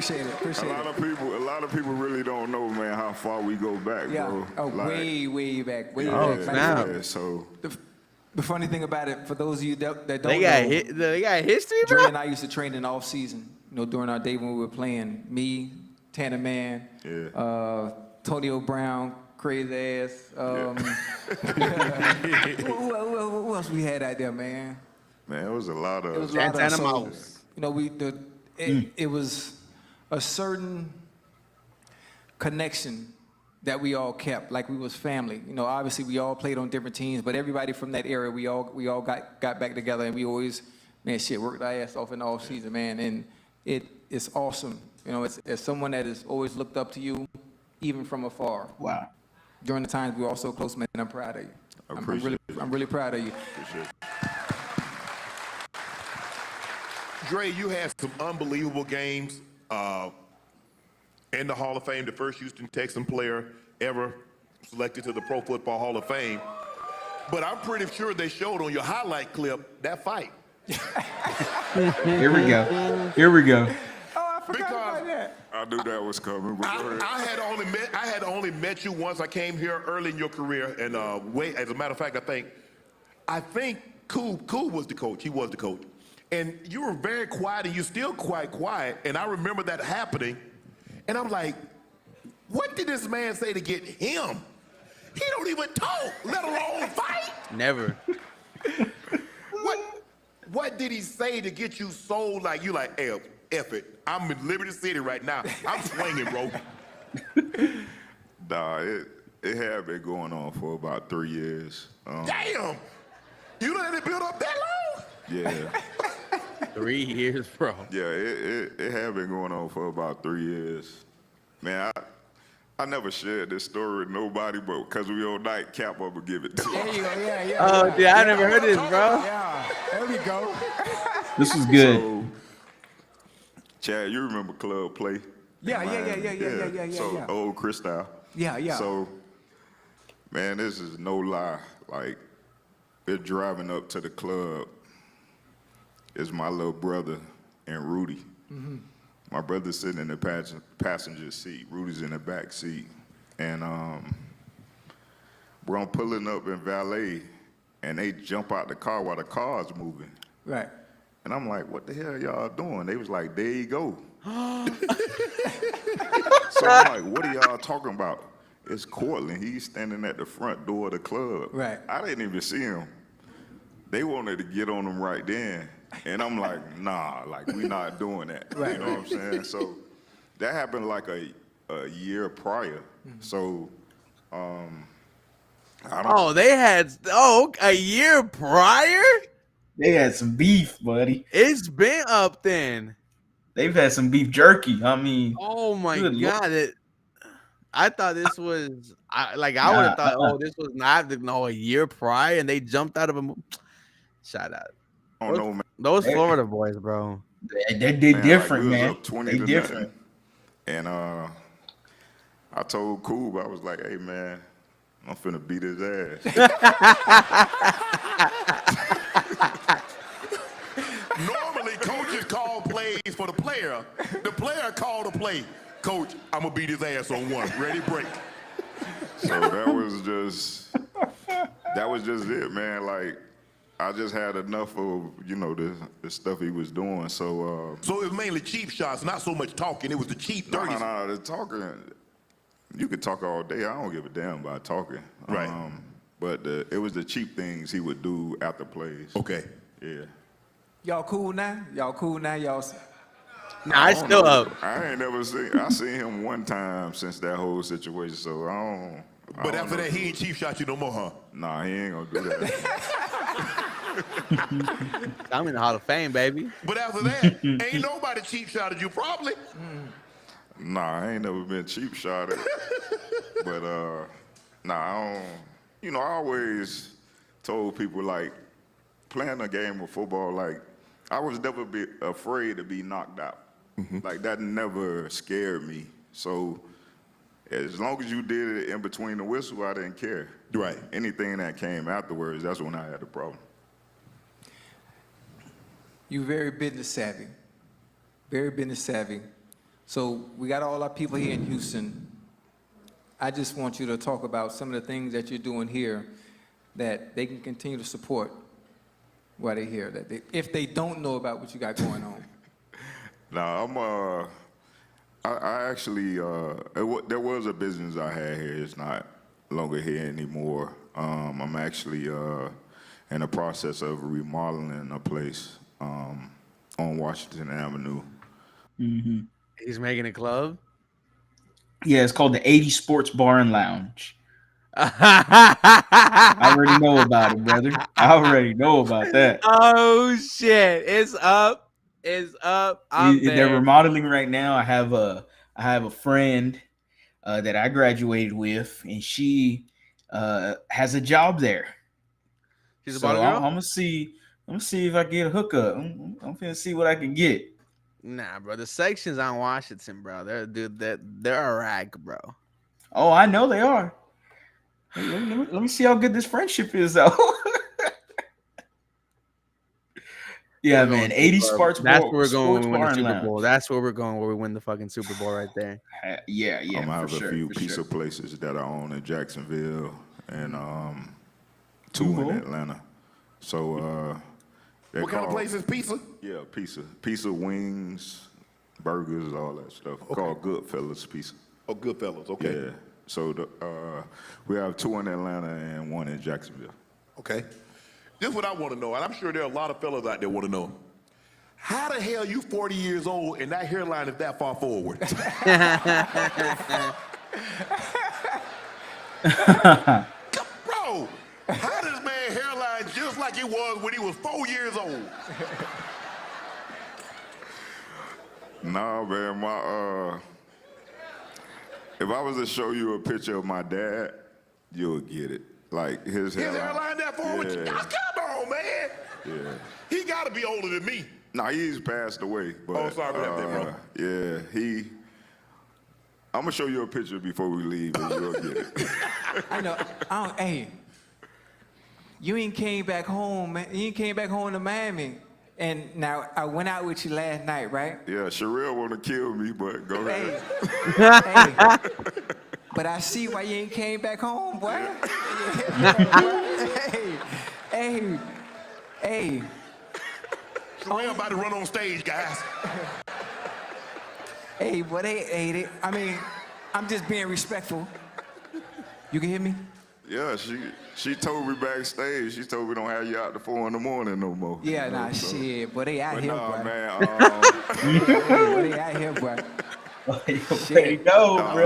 lot of people really don't know, man, how far we go back, Yeah. bro. Oh, Like, way back. snap. yeah, so The funny thing about it, for those of you that don't They know, got history, Dre bro. and I used to train in off season. You know, during our day when we were playing. Me, Tanner Man, Tonio Brown, crazy ass. Who else we had out there, man? man, it was a lot of. It was a lot of Santana so, Mouse. you know, it was a certain connection that we all kept, like we was family. You know, obviously we all played on different teams, but everybody from that era, we all got back together, and we always, man, worked our ass off in the off season, man, and it's awesome. You know, it's as someone that has always looked up to you, even from afar. Wow. During the times we were all so close, man, I'm proud of you. I'm really proud of you. Appreciate it. Dre, you had some unbelievable games in the Hall of Fame, the first Houston Texan player ever selected to the Pro Football Hall of Fame. But I'm pretty sure they showed on your highlight clip that fight. Here we go. Oh, I forgot Because- about that. I knew that was coming. But go ahead. I had only met you once. I came here early in your career, and as a matter of fact, I think Cool was the coach. He was the coach, and you were very quiet, and you're still quite quiet. And I remember that happening, and I'm like, what did this man say to get him? He don't even talk, let alone fight. Never. What did he say to get you so like you like, hey, F it. I'm in Liberty City right now. I'm swinging, bro. Nah, It had been going on for about 3 years. Damn! You let it build up that long? Yeah. 3 years, bro. Yeah, it had been going on for about 3 years. Man, I never shared this story with nobody, but because we on nightcap, I'm going to give it to There you. you go. Yeah. Oh, dude, I never heard this, bro. Yeah. There we go. This was good. So, Chad, you remember Club Play? Yeah. So, old Cristal. Yeah. So, man, this is no lie. Like, we're driving up to the club. It's my little brother and Rudy. Mm-hmm. My brother's sitting in the passenger seat. Rudy's in the back seat. And we're pulling up in valet, and they jump out the car while the car's moving. Right. And I'm like, what the hell y'all doing? They was like, there you go. So I'm like, what are y'all talking about? It's Cortland. He's standing at the front door of the club. Right. I didn't even see him. They wanted to get on him right then. And I'm like, nah, like, we not doing that. Right. You know what I'm saying? So that happened like a year prior. So I don't Oh, they had a year prior? They had some beef, buddy. It's been up then. They've had some beef jerky. I mean, Oh my Good Lord. God. I thought this was I would have thought, uh-uh. this was not a year prior, and they jumped out of a shout out. know, man. Those Florida boys, bro. they Man, different, like, we was man. up 20 They to different. nothing. And I told Coob, I was like, hey, man, I'm finna beat his ass. Normally, coaches call plays for the player. The player called the play. Coach, I'm going to beat his ass on one. Ready, break. So that was just it, man. Like, I just had enough of, the stuff he was doing. So So it was mainly cheap shots, not so much talking. It was the cheap, dirty. no, the talking, you could talk all day. I don't give a damn about talking. Right. But it was the cheap things he would do after plays. Okay. Yeah. Y'all cool now? Y'all. Nah, I still up. I ain't never I seen him one time since that whole situation, so I don't. But after that, he ain't cheap shot you no more, huh? Nah, he ain't gonna do that. I'm in the Hall of Fame, baby. But after that, ain't nobody cheap shotted you, probably. Nah, I ain't never been cheap shotted. But nah, I don't. I always told people, like, playing a game of football, like, I was never afraid to be knocked out. Like, that never scared me. So as long as you did it in between the whistle, I didn't care. Right. Anything that came afterwards, that's when I had a problem. You very business savvy. Very business savvy. So we got all our people here in Houston. I just want you to talk about some of the things that you're doing here that they can continue to support while they're here. If they don't know about what you got going on. Now, I actually, there was a business I had here. It's not longer here anymore. I'm actually in the process of remodeling a place on Washington Avenue. He's making a club. Yeah, it's called the 80 Sports Bar and Lounge. I already know about it, brother. I already know about that. Oh shit! It's up. It's up. They're remodeling right now. I have a friend that I graduated with, and she has a job there. She's a So bottle girl? I'm gonna see if I can get a hookup. I'm gonna see what I can get. Nah, bro. The sections on Washington, bro. They're a rag, bro. Oh, I know they are. Let me see how good this friendship is, though. Yeah, man. 80 Sports Bar. That's where we're going when we win the Sports Bar and Super Lounge. Bowl. That's where we're going where we win the fucking Super Bowl right there. Yeah. I'm gonna have for a few for pizza places that I own in Jacksonville and two in Atlanta. So What kind of place is pizza? Yeah, pizza, wings, burgers, all that stuff. Called Goodfellas Pizza. Oh, Goodfellas. Okay. Yeah. So we have two in Atlanta and one in Jacksonville. Okay. This is what I want to know, and I'm sure there are a lot of fellas out there want to know. How the hell you 40 years old and that hairline is that far forward? Bro, how this man hairline just like it was when he was 4 years old? Nah, man, if I was to show you a picture of my dad, you'll get it. Like his hairline that forward? Yeah. Come on, man. Yeah. He got to be older than me. Nah, he's passed away. But, Oh, sorry about that, bro. Yeah, I'm gonna show you a picture before we leave, and you'll get it. I know. Hey, you ain't came back home, man. You ain't came back home to Miami. And now I went out with you last night, right? Yeah, Sherelle wanna kill me, but go ahead. Hey, but I see why you ain't came back home, boy. Hey. Sherelle about to run on stage, guys. Hey, boy, I mean, I'm just being respectful. You can hear me? Yeah, she told me backstage. She told me don't have you out to 4 in the morning no more. Yeah, nah, shit, but they out But here, nah, boy. man. Boy, they out here, boy. There you go, bro.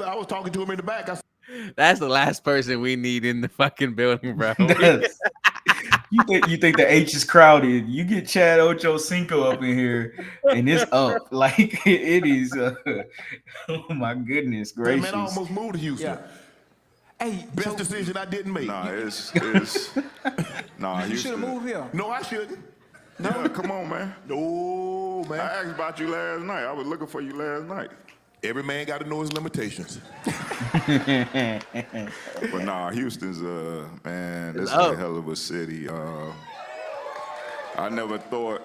I was talking to him in the back. I said, That's the last person we need in the fucking building, bro. You think the H is crowded? You get Chad Ochocinco up in here, and it's up. Like it is. Oh my goodness gracious! man, I almost moved to Houston. Yeah. Hey, Best decision I didn't make. Nah, you should Houston. have moved here. No, I shouldn't. Yeah, come on, man. No, man. I asked about you last night. I was looking for you last night. Every man got to know his limitations. But nah, Houston's man, this is a hell of a city. I never thought,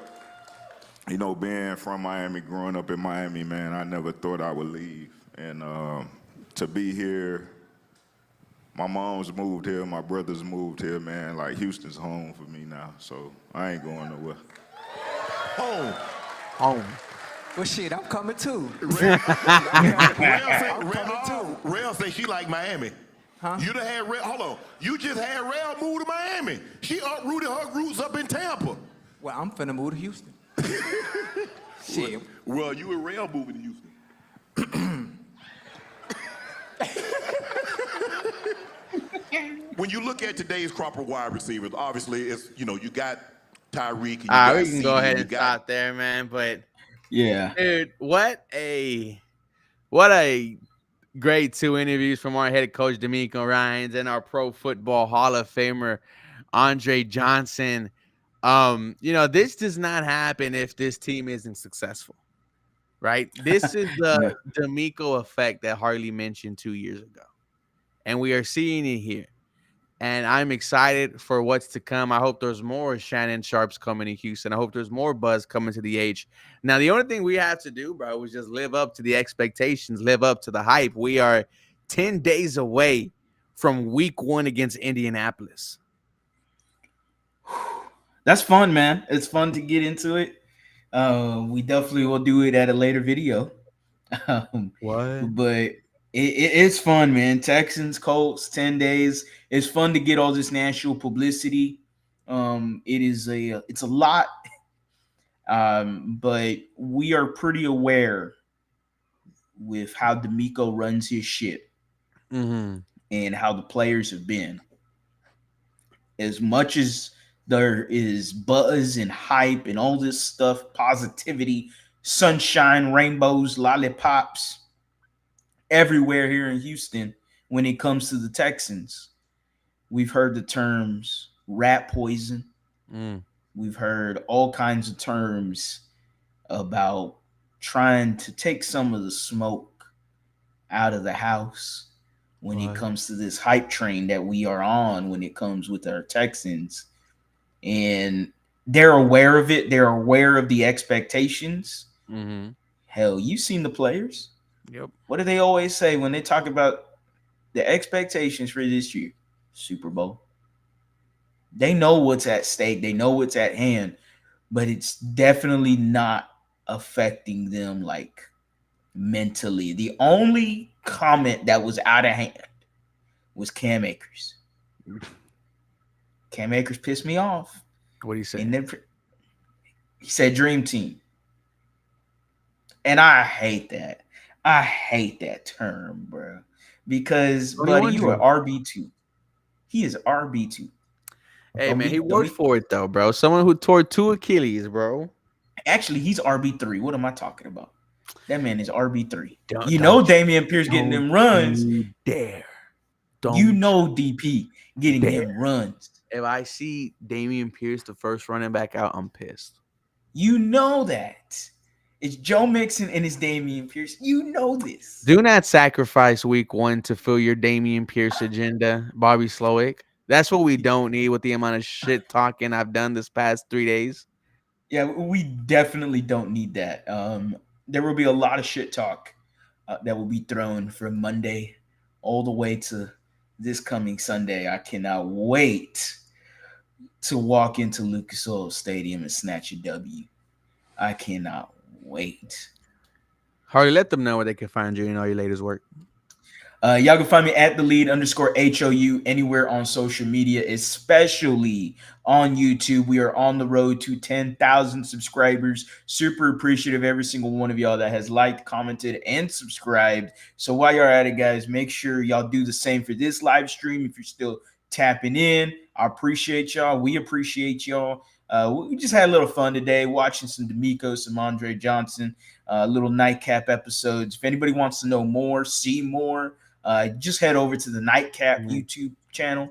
being from Miami, growing up in Miami, man, I never thought I would leave. And to be here, my mom's moved here, my brother's moved here, man. Like Houston's home for me now, so I ain't going nowhere. Home. Well, shit, I'm coming too. Rail say she like Miami. Huh? You done had Rail. Hold on. You just had Rail move to Miami. She uprooted her roots up in Tampa. Well, I'm finna move to Houston. Shit. Well, you and Rail moving to Houston. When you look at today's crop of wide receivers, obviously it's you got Tyreek. All right, we can go ahead and stop there, man. But Yeah, dude, what a great 2 interviews from our head coach D'Amico Ryans and our Pro Football Hall of Famer Andre Johnson. This does not happen if this team isn't successful, right? This is the D'Amico effect that Harley mentioned 2 years ago, and we are seeing it here. And I'm excited for what's to come. I hope there's more Shannon Sharps coming to Houston. I hope there's more buzz coming to the H. Now, the only thing we have to do, bro, is just live up to the expectations, live up to the hype. We are 10 days away from week 1 against Indianapolis. that's fun, man. It's fun to get into it. We definitely will do it at a later video. What? But it's fun, man. Texans, Colts, 10 days. It's fun to get all this national publicity. It's a lot, but we are pretty aware with how D'Amico runs his shit and how the players have been. As much as there is buzz and hype and all this stuff, positivity, sunshine, rainbows, lollipops, everywhere here in Houston when it comes to the Texans. We've heard the terms rat poison. We've heard all kinds of terms about trying to take some of the smoke out of the house when it comes to this hype train that we are on when it comes with our Texans. And they're aware of it. They're aware of the expectations. Hell, you've seen the players. Yep. What do they always say when they talk about the expectations for this year? Super Bowl. They know what's at stake. They know what's at hand, but it's definitely not affecting them like mentally. The only comment that was out of hand was Cam Akers. Cam Akers pissed me off. What do you say? And then he said dream team. And I hate that. I hate that term, bro. because, buddy, 21 you are Drew. RB2. He is RB2. Hey Don't man, be he don't worked be. for it though, bro. Someone who tore two Achilles, bro. Actually, he's RB3. What am I talking about? That man is RB3. Don't You don't know Damian Pierce getting don't them runs. you dare. You Don't know DP getting dare. them runs. If I see Damian Pierce, the first running back out, I'm pissed. You know that. It's Joe Mixon and it's Damian Pierce. You know this. Do not sacrifice week one to fill your Damian Pierce agenda, Bobby Slowick. That's what we don't need with the amount of shit talking I've done this past 3 days. Yeah, we definitely don't need that. There will be a lot of shit talk that will be thrown from Monday all the way to this coming Sunday. I cannot wait to walk into Lucas Oil Stadium and snatch a W. I cannot wait. Harley, let them know where they can find you and all your latest work. Y'all can find me at the lead underscore HOU anywhere on social media, especially on YouTube. We are on the road to 10,000 subscribers. Super appreciative of every single one of y'all that has liked, commented, and subscribed. So while you're at it, guys, make sure y'all do the same for this live stream. If you're still tapping in, I appreciate y'all. We appreciate y'all. We just had a little fun today watching some D'Amico, some Andre Johnson, little nightcap episodes. If anybody wants to know more, see more, just head over to the Nightcap YouTube channel.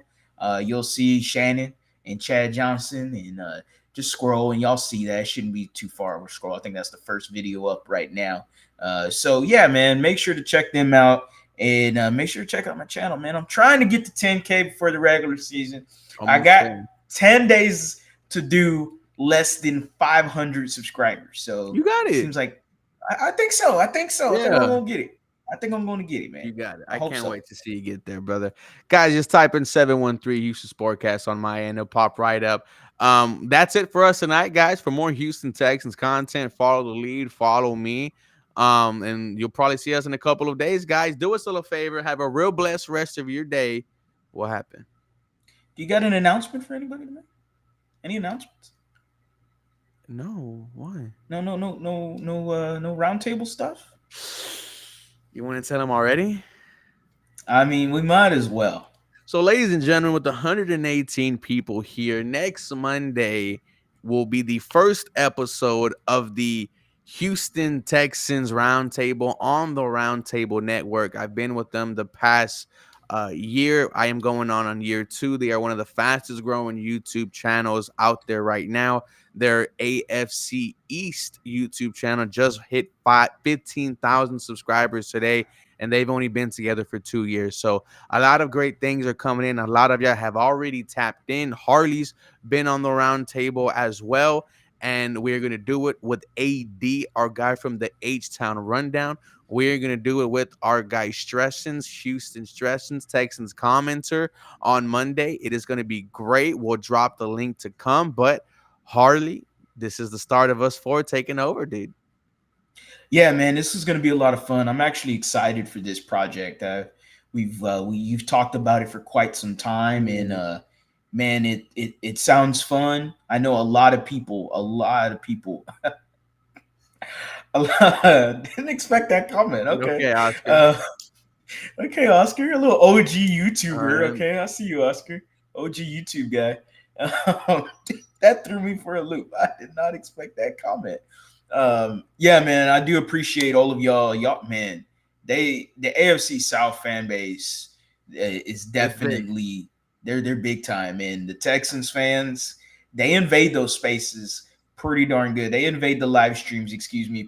You'll see Shannon and Chad Johnson, and just scroll and y'all see that. It shouldn't be too far of a scroll. I think that's the first video up right now. So yeah, man, make sure to check them out, and make sure to check out my channel, man. I'm trying to get to 10K before the regular season. I got 10 days to do less than 500 subscribers. So You got it. Seems like I think so. I think so. I think I'm Yeah. gonna get it. I think I'm going to get it, man. You got it. I I hope can't so. wait to see you get there, brother. Guys, just type in 713 Houston Sportcast on my end. It'll pop right up. That's it for us tonight, guys. For more Houston Texans content, follow the lead, follow me. And you'll probably see us in a couple of days, guys. Do us a favor. Have a real blessed rest of your day. What happened? Do you got an announcement for anybody tonight? Any announcements? No. Why? No roundtable stuff. You want to tell them already? I mean, we might as well. So, ladies and gentlemen, with 118 people here, next Monday will be the first episode of the Houston Texans Roundtable on the Roundtable Network. I've been with them the past year. I am going on year 2. They are one of the fastest growing YouTube channels out there right now. Their AFC East YouTube channel just hit 15,000 subscribers today, and they've only been together for 2 years. So a lot of great things are coming in. A lot of y'all have already tapped in. Harley's been on the round table as well. And we're going to do it with AD, our guy from the H-Town Rundown. We're going to do it with our guy Stressens, Houston Stressens, Texans commenter on Monday. It is going to be great. We'll drop the link to come. But Harley, this is the start of us 4 taking over, dude. Yeah, man, this is going to be a lot of fun. I'm actually excited for this project. You've talked about it for quite some time, and man, it sounds fun. I know a lot of people. Didn't expect that comment. Okay, Oscar. Okay, Oscar, you're a little OG YouTuber. Okay, I see you, Oscar, OG YouTube guy. That threw me for a loop. I did not expect that comment. Yeah, man, I do appreciate all of y'all. Y'all, man, the AFC South fan base is definitely they're big time, and the Texans fans, they invade those spaces pretty darn good. They invade the live streams,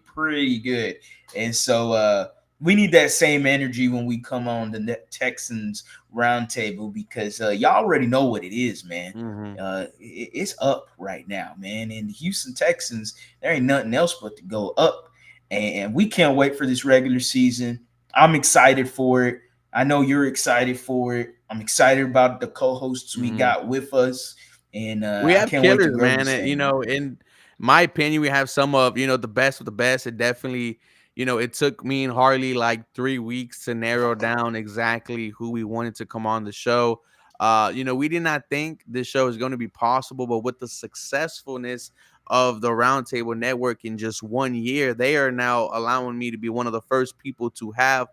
pretty good. And so we need that same energy when we come on the Texans roundtable, because y'all already know what it is, man. It's up right now, man. And the Houston Texans, there ain't nothing else but to go up. And we can't wait for this regular season. I'm excited for it. I know you're excited for it. I'm excited about the co-hosts we got with us. And we have I can't killers, wait to grow man. this thing. You know, in my opinion, we have some of, the best of the best. It definitely, it took me and Harley like 3 weeks to narrow down exactly who we wanted to come on the show. We did not think this show is going to be possible, but with the successfulness of the Roundtable Network in just 1 year. They are now allowing me to be one of the first people to have,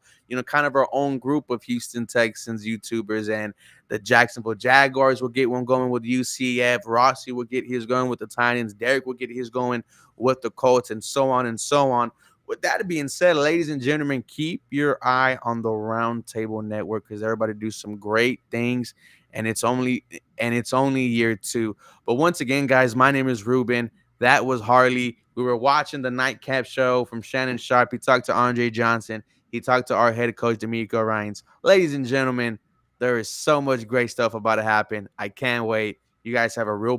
kind of our own group of Houston Texans YouTubers. And the Jacksonville Jaguars will get one going with UCF. Rossi will get his going with the Titans. Derek will get his going with the Colts, and so on and so on. With that being said, ladies and gentlemen, keep your eye on the Roundtable Network because everybody do some great things, and it's only year 2. But once again, guys, my name is Ruben. That was Harley. We were watching the Nightcap Show from Shannon Sharp. He talked to Andre Johnson. He talked to our head coach, D'Amico Ryans. Ladies and gentlemen, there is so much great stuff about to happen. I can't wait. You guys have a real